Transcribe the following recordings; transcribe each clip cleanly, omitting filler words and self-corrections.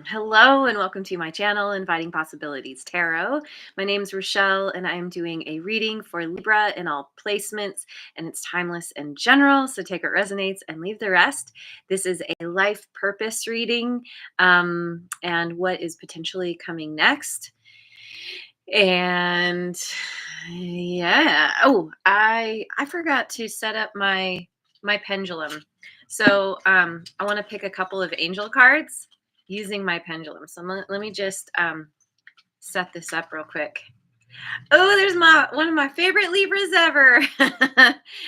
Hello and welcome to my channel, Inviting Possibilities Tarot. My name is Rochelle and I am doing a reading for Libra in all placements, and it's timeless and general, so take what resonates and leave the rest. This is a life purpose reading and what is potentially coming next. And yeah, oh, I forgot to set up my pendulum. So I want to pick a couple of angel cards using my pendulum. So let me just set this up real quick. Oh, there's one of my favorite Libras ever.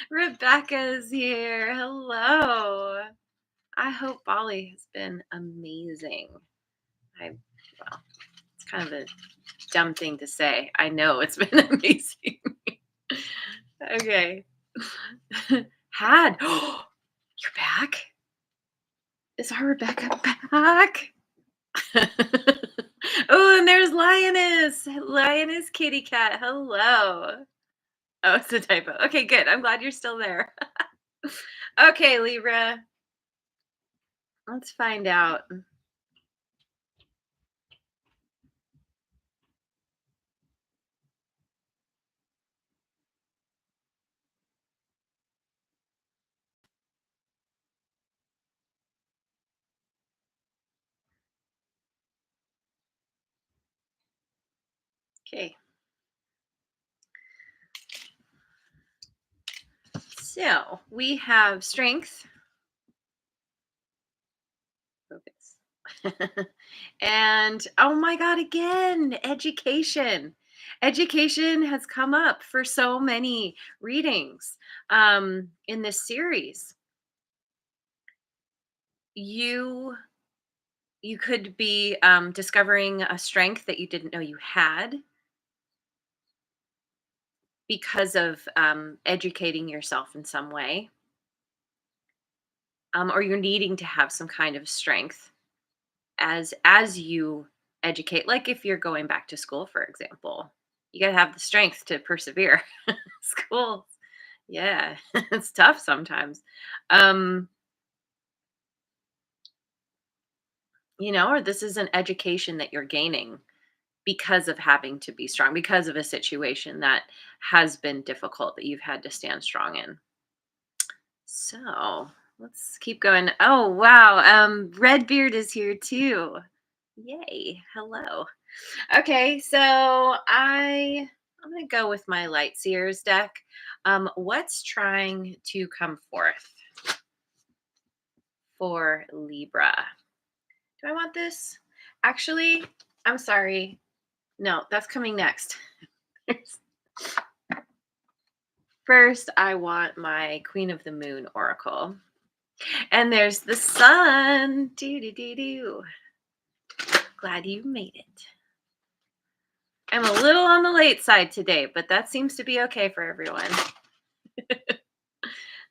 Rebecca's here. Hello. I hope Bali has been amazing. Well, it's kind of a dumb thing to say. I know it's been amazing. Okay. Had. You're back? Is our Rebecca back? Oh, and there's Lioness. Lioness kitty cat. Hello. Oh, it's a typo. Okay, good. I'm glad you're still there. Okay, Libra. Let's find out. Okay. So we have strength. Focus. And oh my God, again, education. Education has come up for so many readings in this series. You you could be discovering a strength that you didn't know you had because of educating yourself in some way, or you're needing to have some kind of strength as you educate. Like if you're going back to school, for example, you got to have the strength to persevere. School, yeah, it's tough sometimes. Um, or this is an education that you're gaining because of having to be strong, because of a situation that has been difficult that you've had to stand strong in. So let's keep going. Oh, wow. Redbeard is here too. Yay. Hello. Okay, so I'm gonna go with my Light Seers deck. What's trying to come forth for Libra? Do I want this? Actually, I'm sorry. No, that's coming next. First, I want my Queen of the Moon Oracle. And there's the sun. Do. Glad you made it. I'm a little on the late side today, but that seems to be okay for everyone.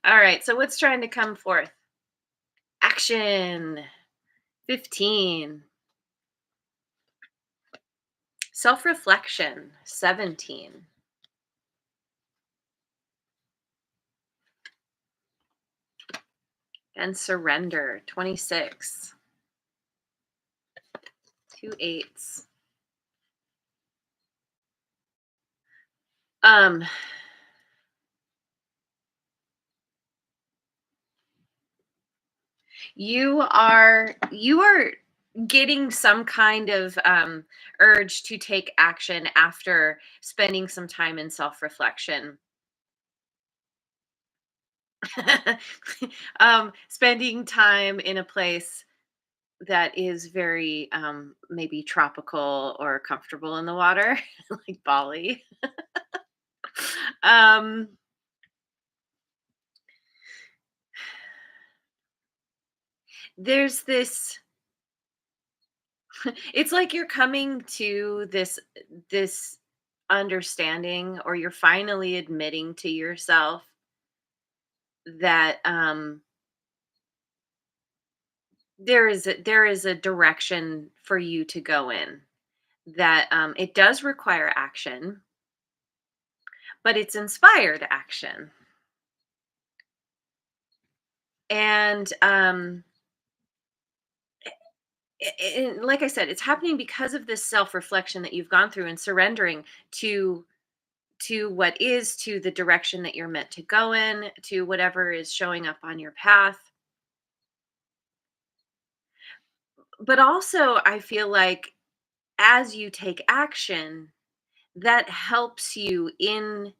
All right, so what's trying to come forth? Action. 15. Self-reflection. 17. And surrender. 26. 2 8s. You are getting some kind of urge to take action after spending some time in self-reflection. Spending time in a place that is very maybe tropical or comfortable in the water, like Bali. um, there's this it's like you're coming to this understanding, or you're finally admitting to yourself that there is a direction for you to go in, that it does require action, but it's inspired action. And And like I said, it's happening because of this self-reflection that you've gone through and surrendering to what is, to the direction that you're meant to go in, to whatever is showing up on your path. But also, I feel like as you take action, that helps you in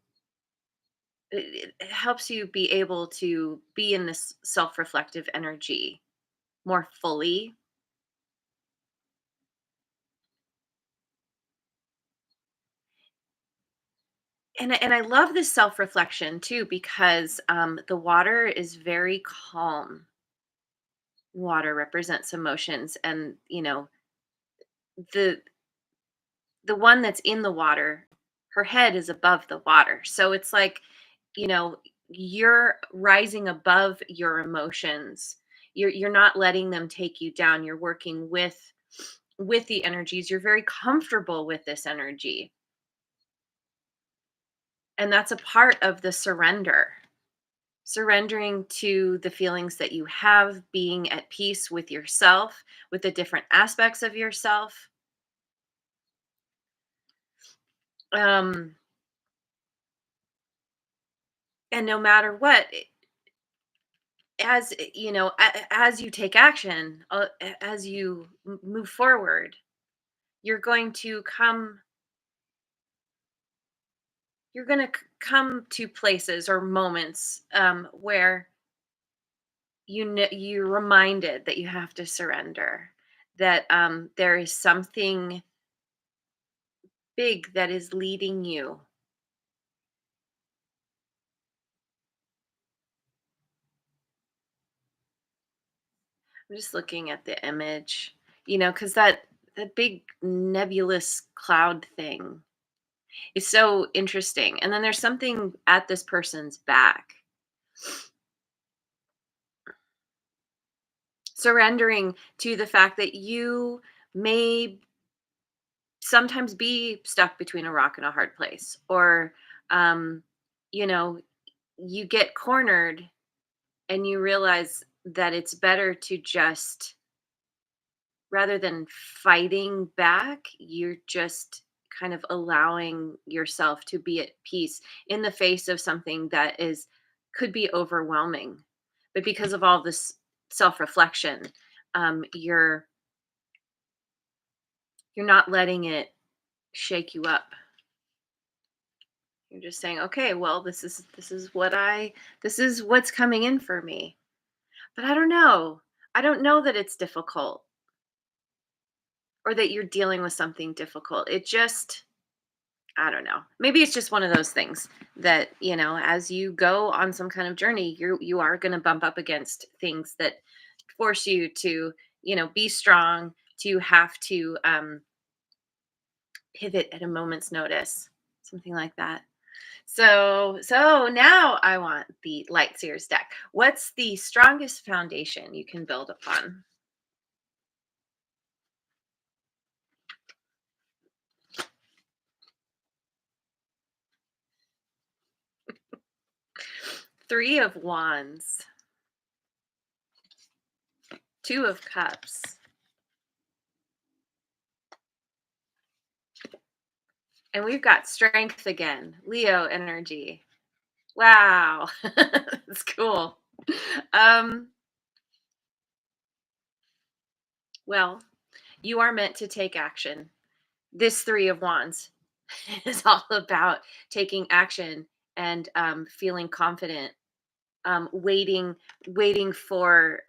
it helps you be able to be in this self-reflective energy more fully. And I love this self-reflection too because the water is very calm. Water represents emotions, and the the one that's in the water, her head is above the water. So it's like, you know, you're rising above your emotions. You're not letting them take you down. You're working with the energies. You're very comfortable with this energy. And that's a part of the surrender. Surrendering to the feelings that you have, being at peace with yourself, with the different aspects of yourself. Um, and no matter what, as you take action, as you move forward, you're going to come to places or moments where you're reminded that you have to surrender, that there is something big that is leading you. I'm just looking at the image, because that big nebulous cloud thing is so interesting. And then there's something at this person's back. Surrendering to the fact that you may sometimes be stuck between a rock and a hard place, or um, you know, you get cornered and you realize that it's better to just, rather than fighting back, you're just kind of allowing yourself to be at peace in the face of something that is could be overwhelming. But because of all this self-reflection, you're not letting it shake you up. You're just saying, okay, well, this is what's coming in for me. But I don't know. I don't know that it's difficult or that you're dealing with something difficult. It just, I don't know. Maybe it's just one of those things that, as you go on some kind of journey, you are going to bump up against things that force you to, be strong, to have to pivot at a moment's notice, something like that. So now I want the Light Seers deck. What's the strongest foundation you can build upon? Three of Wands, Two of Cups, and we've got Strength again. Leo energy. Wow, that's cool. Um, well, you are meant to take action. This Three of Wands is all about taking action and feeling confident, waiting for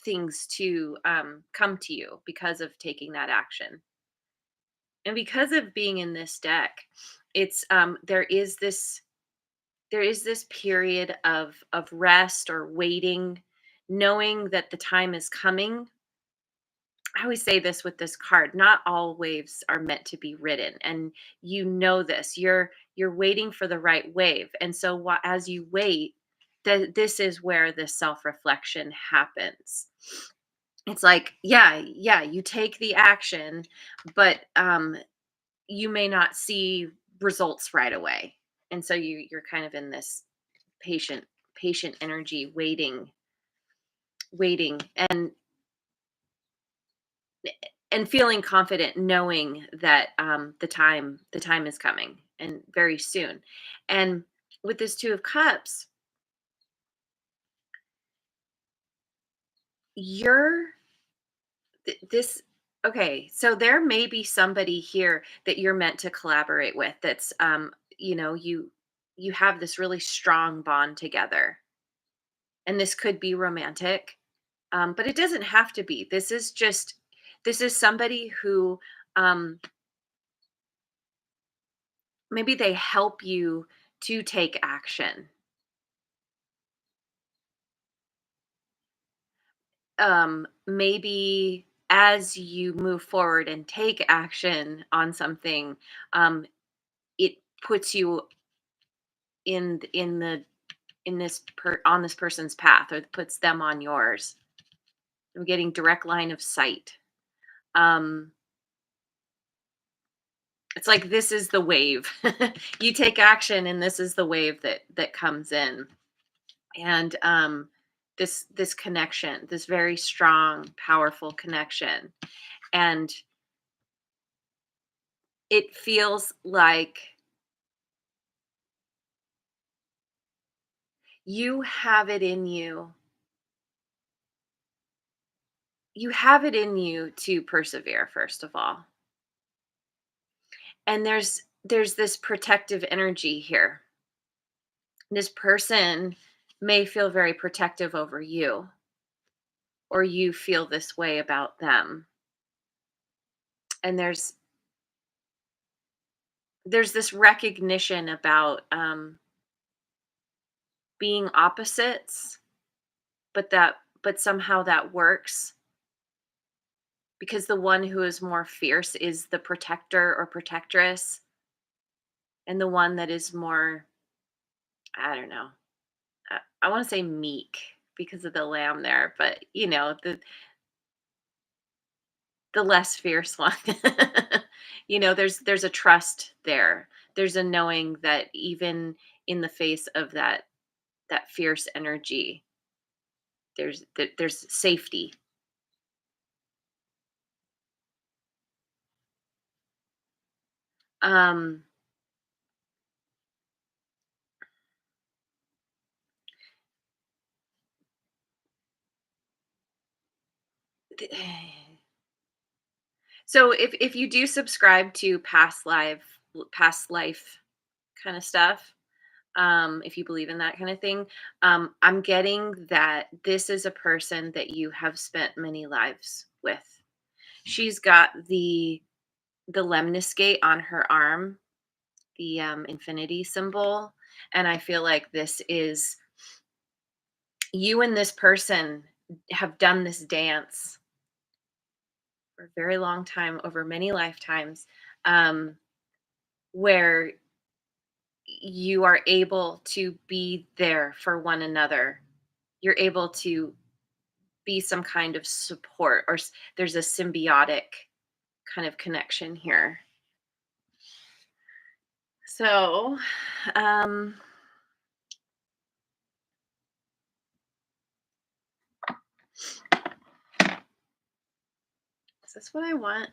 things to come to you because of taking that action, and because of being in this deck. It's there is this period of rest or waiting, knowing that the time is coming. I always say this with this card, not all waves are meant to be ridden, and this. You're waiting for the right wave, and so as you wait, this is where the self-reflection happens. It's like, yeah, you take the action, but you may not see results right away, and so you're kind of in this patient energy, waiting. And and feeling confident knowing that the time is coming and very soon. And with this 2 of cups, you're this okay, so there may be somebody here that you're meant to collaborate with, that's you have this really strong bond together, and this could be romantic, but it doesn't have to be. This is somebody who, um, maybe they help you to take action. Maybe as you move forward and take action on something, it puts you in on this person's path, or puts them on yours. I'm getting direct line of sight. Um, it's like this is the wave. You take action, and this is the wave that comes in. And this connection, this very strong, powerful connection, and it feels like you have it in you. You have it in you to persevere, first of all. And there's this protective energy here. This person may feel very protective over you, or you feel this way about them. And there's this recognition about, being opposites, but somehow that works, because the one who is more fierce is the protector or protectress, and the one that is more, I don't know, I want to say meek because of the lamb there, but the less fierce one. There's a trust there. There's a knowing that even in the face of that fierce energy, there's safety. Um, th- so if you do subscribe to past life kind of stuff, if you believe in that kind of thing, I'm getting that this is a person that you have spent many lives with. She's got the lemniscate on her arm, the infinity symbol, and I feel like this is you and this person have done this dance for a very long time, over many lifetimes, um, where you are able to be there for one another. You're able to be some kind of support, or there's a symbiotic kind of connection here. So, um, is this what I want?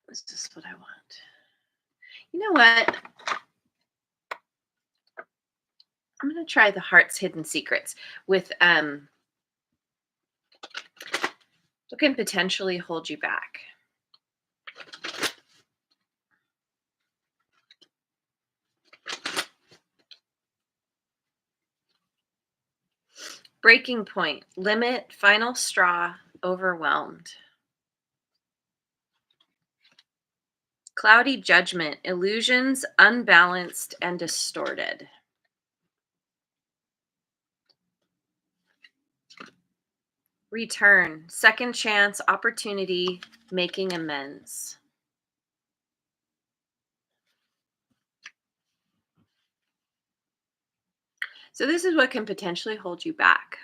Is this what I want? You know what? I'm gonna try the heart's hidden secrets with what can potentially hold you back. Breaking point, limit, final straw, overwhelmed. Cloudy judgment, illusions, unbalanced and distorted. Return, second chance, opportunity, making amends. So this is what can potentially hold you back.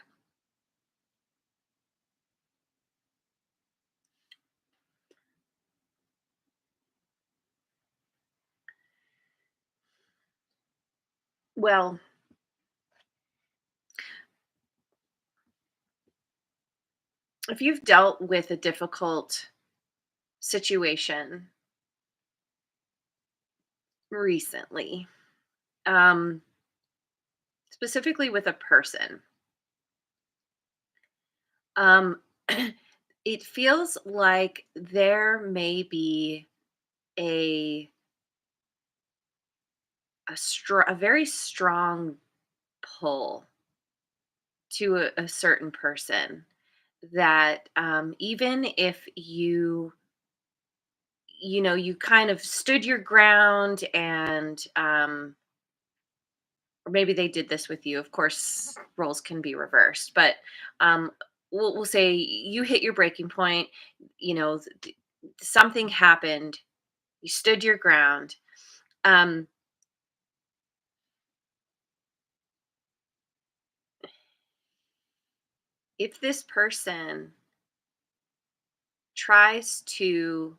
Well, if you've dealt with a difficult situation recently, um, specifically with a person, um, it feels like there may be a a very strong pull to a certain person that even if you kind of stood your ground and or maybe they did this with you. Of course, roles can be reversed, but um, we'll say you hit your breaking point. You know, something happened. You stood your ground. Um, if this person tries to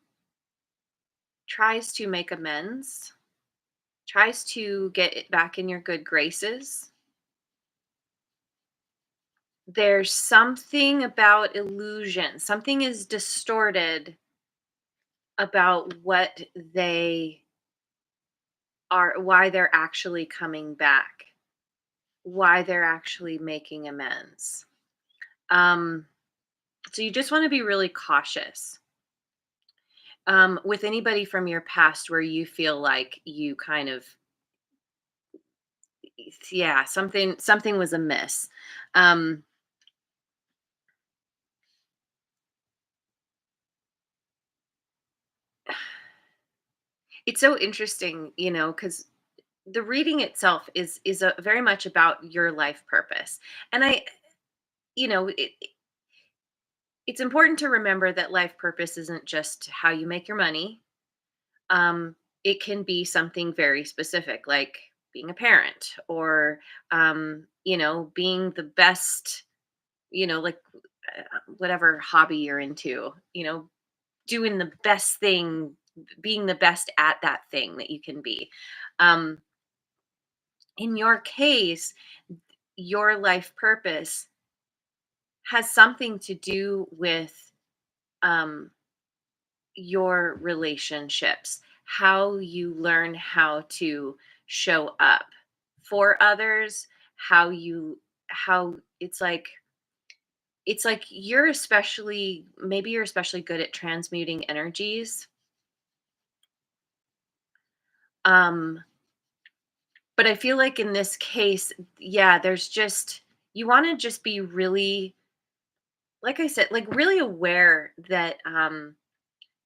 make amends, tries to get it back in your good graces, there's something about illusion. Something is distorted about what they are, why they're actually coming back, why they're actually making amends. Um, so you just want to be really cautious with anybody from your past where you feel like you kind of, yeah, something was amiss. Um, it's so interesting, because the reading itself is a very much about your life purpose, and it's important to remember that life purpose isn't just how you make your money. um, it can be something very specific, like being a parent or, being the best, like whatever hobby you're into, doing the best thing, being the best at that thing that you can be. Um, in your case, your life purpose has something to do with um, your relationships, how you learn how to show up for others, how it's like you're especially good at transmuting energies. Um but I feel like in this case, yeah, there's just you want to just be really, like I said, like really aware that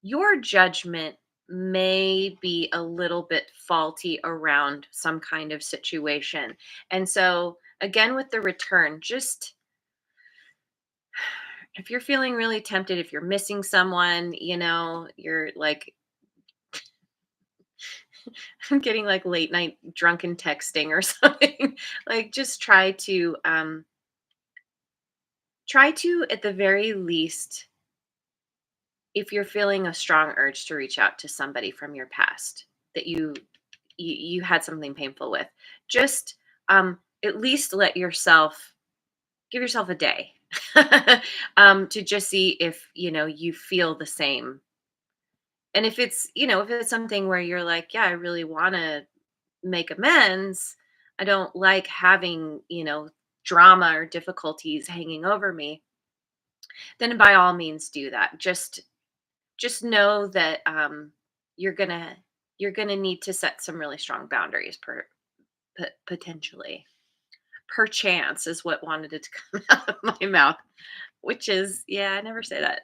your judgment may be a little bit faulty around some kind of situation. And so, again, with the return, just if you're feeling really tempted, if you're missing someone, you're like, I'm getting like late night drunken texting or something, like just try to, at the very least, if you're feeling a strong urge to reach out to somebody from your past that you had something painful with, just at least give yourself a day to just see if you feel the same. And if it's something where you're like, yeah, I really want to make amends, I don't like having drama or difficulties hanging over me, then by all means do that. Just know that you're gonna you're gonna need to set some really strong boundaries potentially. Perchance is what wanted it to come out of my mouth, which is, yeah, I never say that.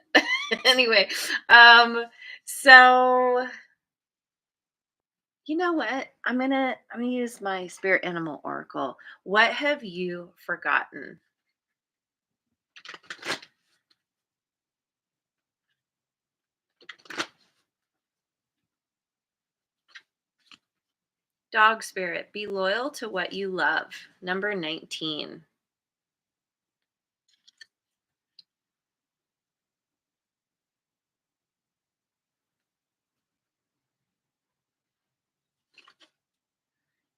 Anyway, so you know what? I'm gonna use my spirit animal oracle. What have you forgotten? Dog spirit, be loyal to what you love. Number 19.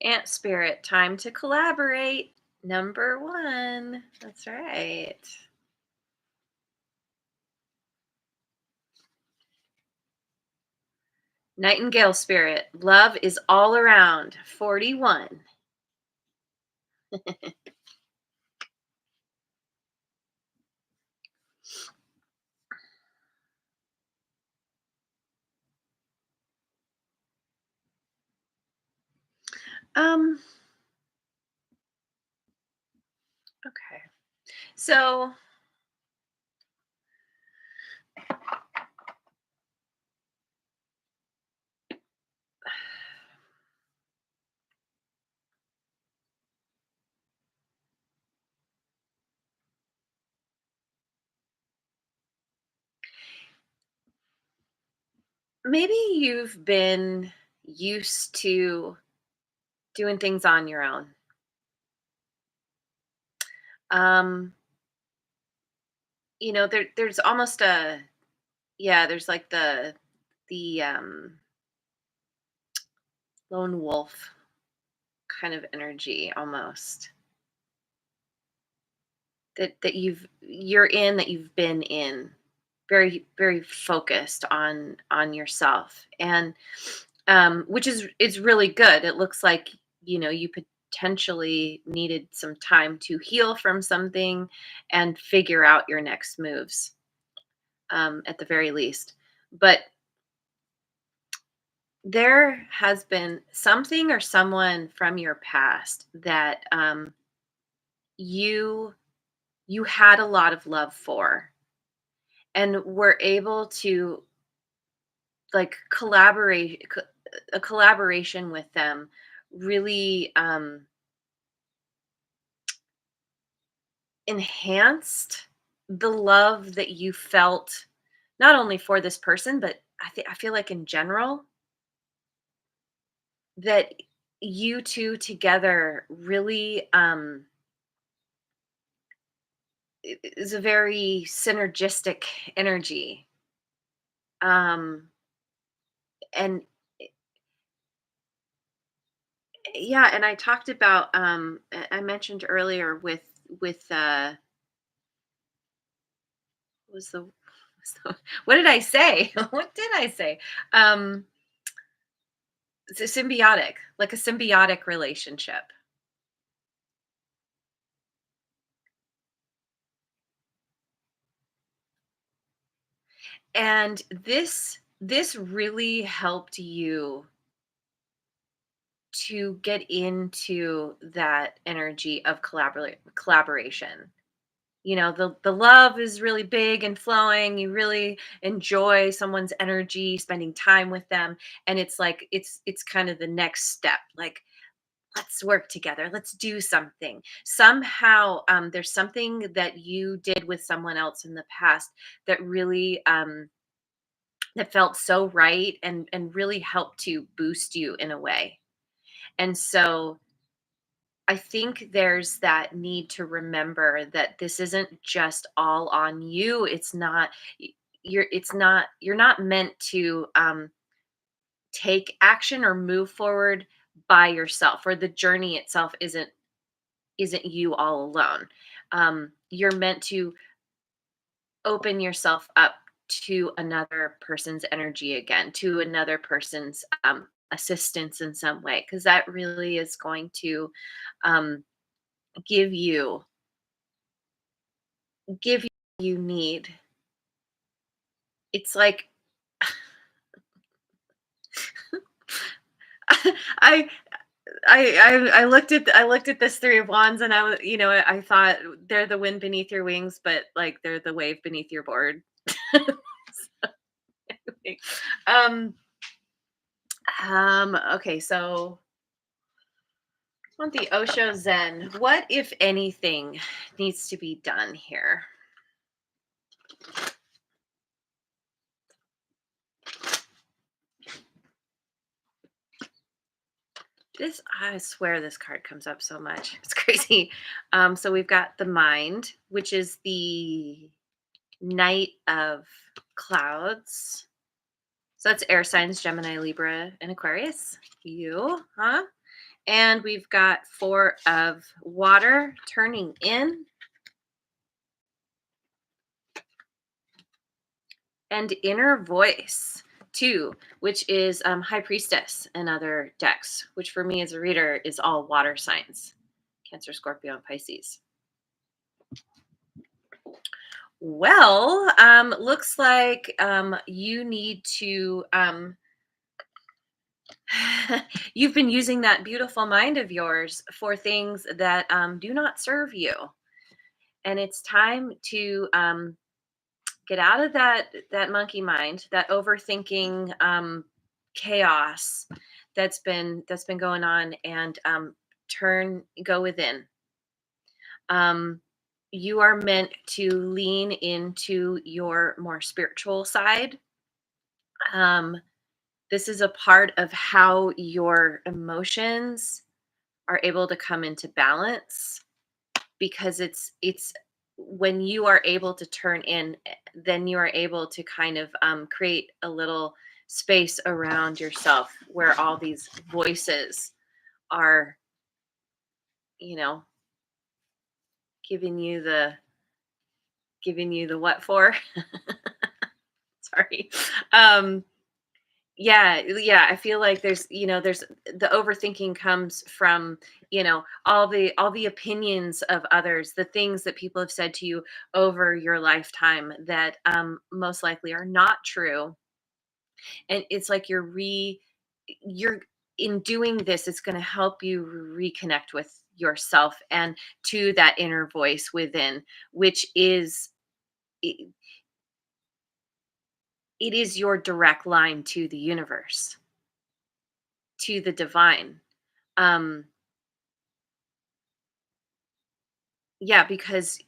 Ant spirit, time to collaborate. Number 1. That's right. Nightingale spirit, love is all around. 41. Um, okay. So maybe you've been used to doing things on your own. Um, there's almost there's like the lone wolf kind of energy almost that you've been in, very very focused on yourself, and which is really good. It looks like you potentially needed some time to heal from something and figure out your next moves, at the very least. But there has been something or someone from your past that you you had a lot of love for, and were able to, like, a collaboration with them really enhanced the love that you felt, not only for this person, but I feel like in general, that you two together really is a very synergistic energy. Um and yeah, and I talked about I mentioned earlier with was the what did I say? What did I say? Um it's a symbiotic, like a symbiotic relationship. And this really helped you to get into that energy of collaboration. The love is really big and flowing. You really enjoy someone's energy, spending time with them, and it's like it's kind of the next step. Like, let's work together. Let's do something. Somehow, there's something that you did with someone else in the past that really that felt so right, and really helped to boost you in a way. And so I think there's that need to remember that this isn't just all on you. It's not you're not meant to take action or move forward by yourself, or the journey itself isn't you all alone. You're meant to open yourself up to another person's energy again, to another person's assistance in some way, because that really is going to um, give you give you what you need. It's like I I looked at this three of wands, and I was, I thought they're the wind beneath your wings, but like they're the wave beneath your board. um okay, so I want the Osho Zen. What, if anything, needs to be done here? I swear this card comes up so much. It's crazy. So we've got the mind, which is the Knight of Clouds. So that's air signs, Gemini, Libra, and Aquarius. You, huh? And we've got Four of Water turning in, and Inner Voice. 2, which is High Priestess and other decks, which for me as a reader is all water signs, Cancer, Scorpio, and Pisces. Well, looks like you need to, you've been using that beautiful mind of yours for things that do not serve you. And it's time to get out of that monkey mind, that overthinking chaos that's been going on, and go within. Um, you are meant to lean into your more spiritual side. Um, this is a part of how your emotions are able to come into balance, because it's when you are able to turn in, then you are able to kind of create a little space around yourself where all these voices are, you know, giving you the what for. Sorry. um yeah, I feel like there's the overthinking comes from, all the opinions of others, the things that people have said to you over your lifetime that most likely are not true. And it's like you're in doing this, it's going to help you reconnect with yourself and to that inner voice within, which is it, it is your direct line to the universe, to the divine. um yeah, because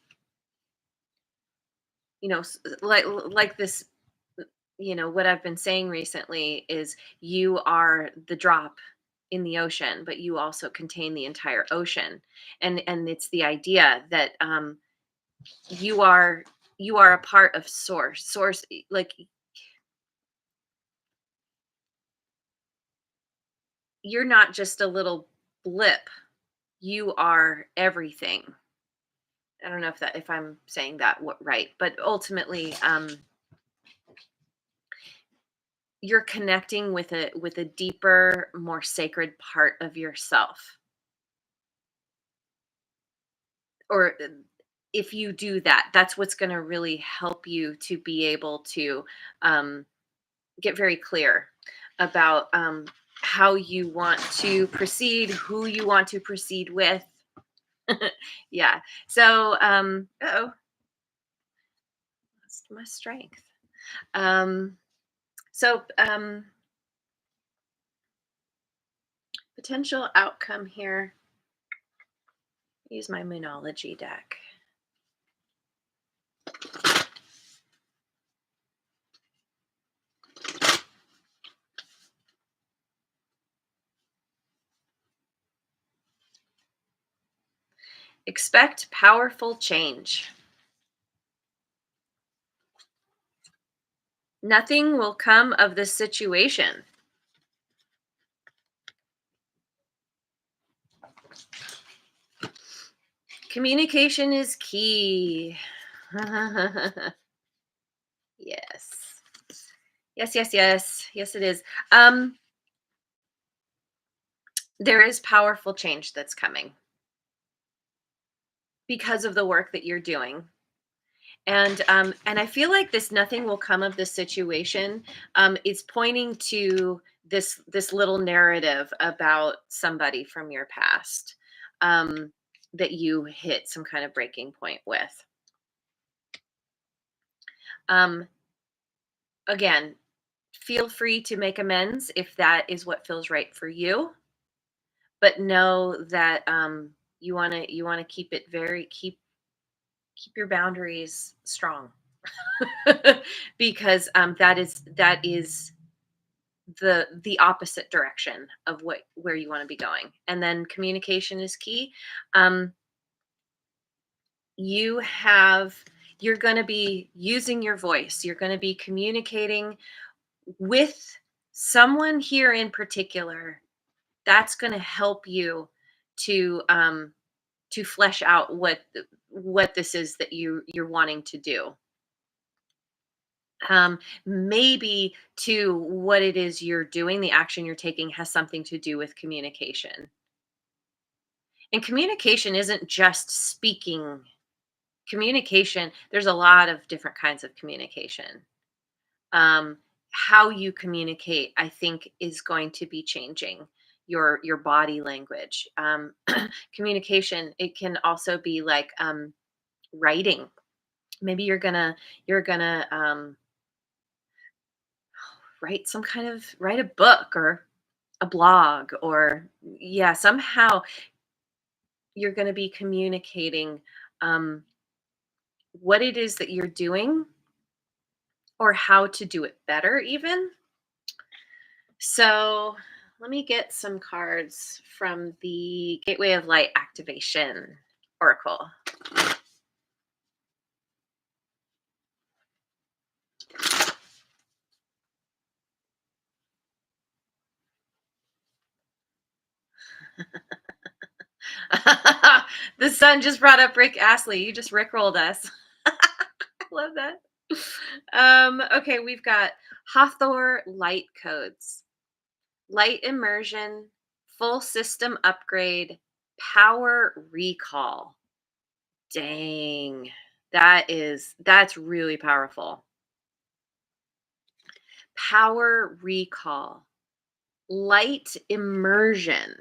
like this, what I've been saying recently is you are the drop in the ocean, but you also contain the entire ocean. And it's the idea that you are you are a part of source, like you're not just a little blip, you are everything. I don't know if I'm saying that right, but ultimately you're connecting with a deeper, more sacred part of yourself. Or if you do that, that's what's going to really help you to be able to um, get very clear about how you want to proceed, who you want to proceed with. Yeah. So, oh, that's my strength. Um, so, potential outcome here. Use my Moonology deck. Expect powerful change. Nothing will come of this situation. Communication is key. Yes. Yes, yes, yes. Yes, it is. Um, there is powerful change that's coming because of the work that you're doing. And I feel like this nothing will come of this situation. It's pointing to this little narrative about somebody from your past that you hit some kind of breaking point with. Um, again, feel free to make amends if that is what feels right for you, but know that you want to keep it very keep your boundaries strong. Because that is the opposite direction of where you want to be going. And then communication is key. um you have you're going to be using your voice, you're going to be communicating with someone here in particular that's going to help you to flesh out what this is that you're wanting to do. Maybe to what it is you're doing, the action you're taking has something to do with communication. And communication isn't just speaking. Communication, there's a lot of different kinds of communication. um, how you communicate, I think, is going to be changing your body language. Communication, it can also be like writing. Maybe you're gonna write a book or a blog, or yeah, somehow you're going to be communicating um, what it is that you're doing or how to do it better even. So let me get some cards from the Gateway of Light Activation Oracle. The sun just brought up Rick Astley. You just rickrolled us. I love that. Okay, we've got Hathor light codes, light immersion, full system upgrade, power recall. Dang. That's really powerful. Power recall, light immersion.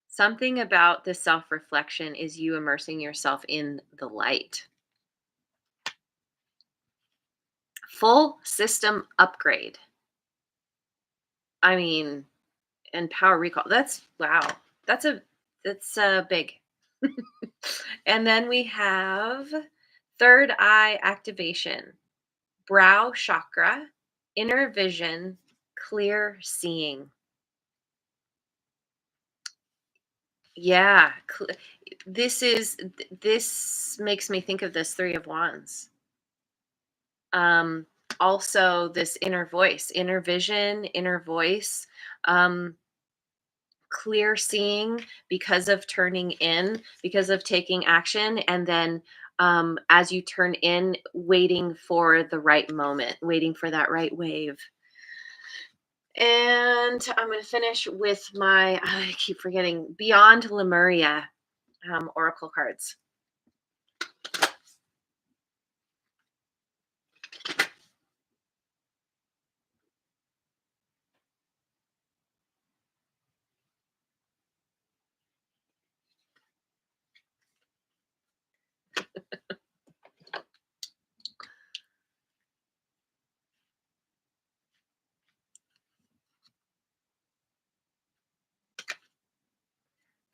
Something about the self reflection is you immersing yourself in the light. Full system upgrade. I mean, and power recall. That's wow. That's a that's big. And then we have third eye activation, brow chakra, inner vision, clear seeing. Yeah, this makes me think of this 3 of Wands. Um, Also this inner voice, inner vision, inner voice, um, clear seeing because of turning in, because of taking action, and then as you turn in, waiting for the right moment, waiting for that right wave. And I'm going to finish with my, I keep forgetting, Beyond Lemuria oracle cards.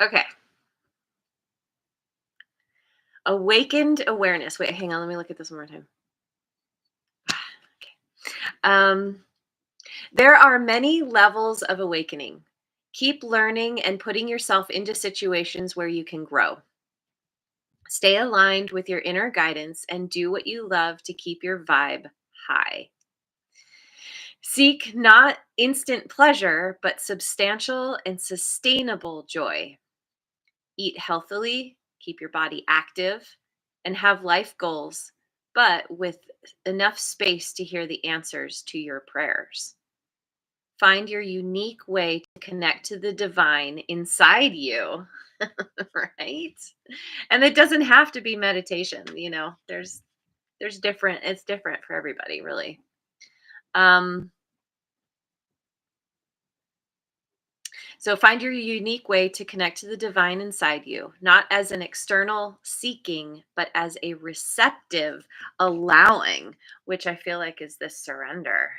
Okay. Awakened awareness. Wait, hang on. Let me look at this one more time. Okay. There are many levels of awakening. Keep learning and putting yourself into situations where you can grow. Stay aligned with your inner guidance and do what you love to keep your vibe high. Seek not instant pleasure, but substantial and sustainable joy. Eat healthily, keep your body active, and have life goals, but with enough space to hear the answers to your prayers. Find your unique way to connect to the divine inside you, right? And it doesn't have to be meditation, there's different it's different for everybody, really. Um So find your unique way to connect to the divine inside you, not as an external seeking, but as a receptive allowing, which I feel like is this surrender.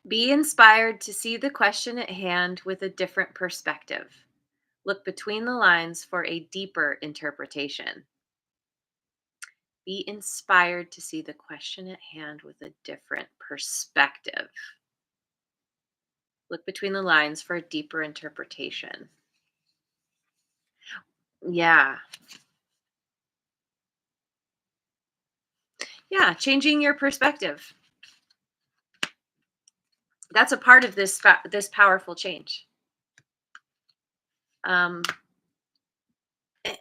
Be inspired to see the question at hand with a different perspective. Look between the lines for a deeper interpretation. Be inspired to see the question at hand with a different perspective. Look between the lines for a deeper interpretation. Yeah. Yeah, changing your perspective. That's a part of this powerful change. Um,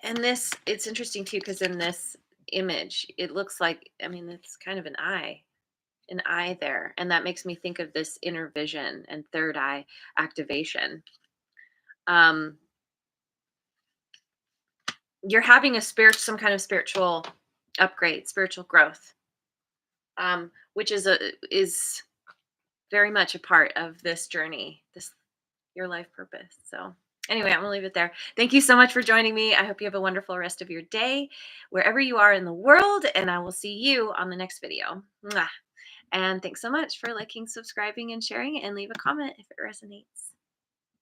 and this, it's interesting too, because in this image. It looks like, I mean, it's kind of an eye there. And that makes me think of this inner vision and third eye activation. Um, you're having some kind of spiritual upgrade, spiritual growth, which is very much a part of this journey, this your life purpose. So anyway, I'm gonna leave it there. Thank you so much for joining me. I hope you have a wonderful rest of your day, wherever you are in the world, and I will see you on the next video. Mwah. And thanks so much for liking, subscribing, and sharing, and leave a comment if it resonates.